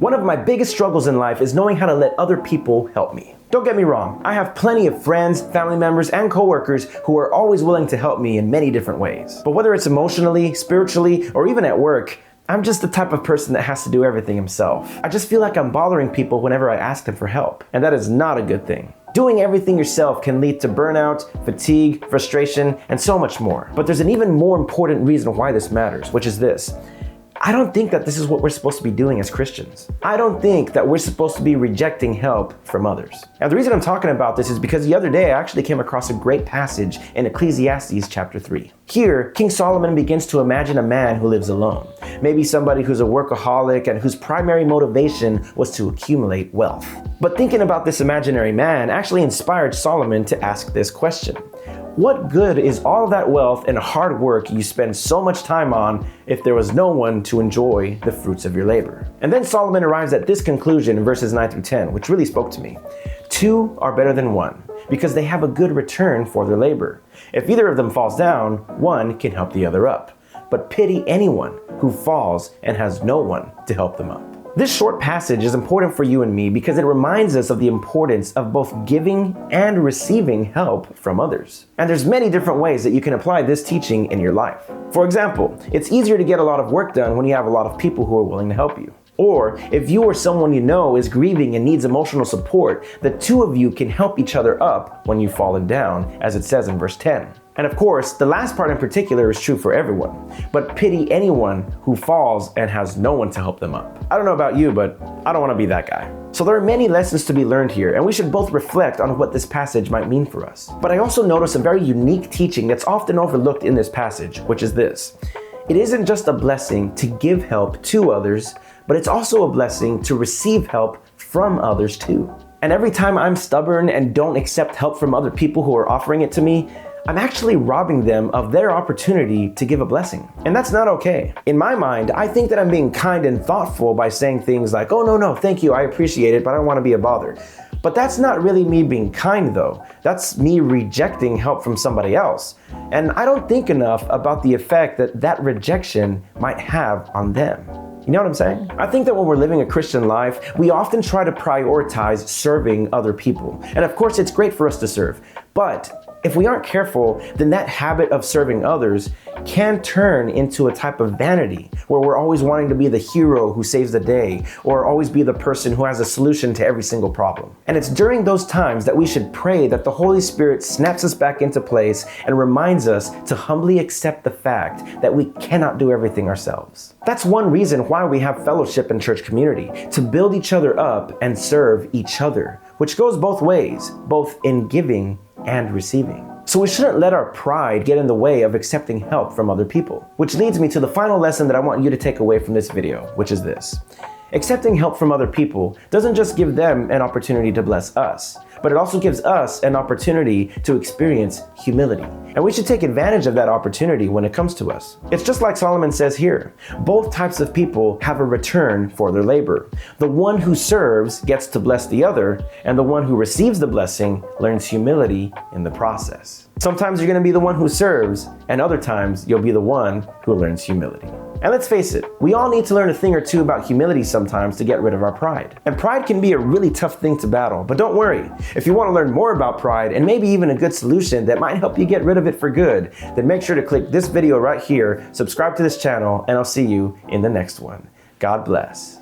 One of my biggest struggles in life is knowing how to let other people help me. Don't get me wrong, I have plenty of friends, family members, and coworkers who are always willing to help me in many different ways. But whether it's emotionally, spiritually, or even at work, I'm just the type of person that has to do everything himself. I just feel like I'm bothering people whenever I ask them for help, and that is not a good thing. Doing everything yourself can lead to burnout, fatigue, frustration, and so much more. But there's an even more important reason why this matters, which is this. I don't think that this is what we're supposed to be doing as Christians. I don't think that we're supposed to be rejecting help from others. Now, the reason I'm talking about this is because the other day I actually came across a great passage in Ecclesiastes chapter 3. Here, King Solomon begins to imagine a man who lives alone. Maybe somebody who's a workaholic and whose primary motivation was to accumulate wealth. But thinking about this imaginary man actually inspired Solomon to ask this question. What good is all that wealth and hard work you spend so much time on if there was no one to enjoy the fruits of your labor? And then Solomon arrives at this conclusion in verses 9 through 10, which really spoke to me. 2 are better than 1 because they have a good return for their labor. If either of them falls down, one can help the other up. But pity anyone who falls and has no one to help them up. This short passage is important for you and me because it reminds us of the importance of both giving and receiving help from others. And there's many different ways that you can apply this teaching in your life. For example, it's easier to get a lot of work done when you have a lot of people who are willing to help you. Or if you or someone you know is grieving and needs emotional support, the two of you can help each other up when you've fallen down, as it says in verse 10. And of course, the last part in particular is true for everyone, but pity anyone who falls and has no one to help them up. I don't know about you, but I don't want to be that guy. So there are many lessons to be learned here, and we should both reflect on what this passage might mean for us. But I also notice a very unique teaching that's often overlooked in this passage, which is this. It isn't just a blessing to give help to others, but it's also a blessing to receive help from others too. And every time I'm stubborn and don't accept help from other people who are offering it to me, I'm actually robbing them of their opportunity to give a blessing. And that's not okay. In my mind, I think that I'm being kind and thoughtful by saying things like, oh, no, thank you, I appreciate it, but I don't want to be a bother. But that's not really me being kind though. That's me rejecting help from somebody else. And I don't think enough about the effect that that rejection might have on them. You know what I'm saying? I think that when we're living a Christian life, we often try to prioritize serving other people. And of course, it's great for us to serve. But if we aren't careful, then that habit of serving others can turn into a type of vanity where we're always wanting to be the hero who saves the day or always be the person who has a solution to every single problem. And it's during those times that we should pray that the Holy Spirit snaps us back into place and reminds us to humbly accept the fact that we cannot do everything ourselves. That's one reason why we have fellowship and church community, to build each other up and serve each other, which goes both ways, both in giving and receiving. So we shouldn't let our pride get in the way of accepting help from other people. Which leads me to the final lesson that I want you to take away from this video, which is this. Accepting help from other people doesn't just give them an opportunity to bless us, but it also gives us an opportunity to experience humility. And we should take advantage of that opportunity when it comes to us. It's just like Solomon says here. Both types of people have a return for their labor. The one who serves gets to bless the other, and the one who receives the blessing learns humility in the process. Sometimes you're going to be the one who serves, and other times you'll be the one who learns humility. And let's face it, we all need to learn a thing or two about humility sometimes to get rid of our pride. And pride can be a really tough thing to battle, but don't worry. If you want to learn more about pride and maybe even a good solution that might help you get rid of it for good, then make sure to click this video right here, subscribe to this channel, and I'll see you in the next one. God bless.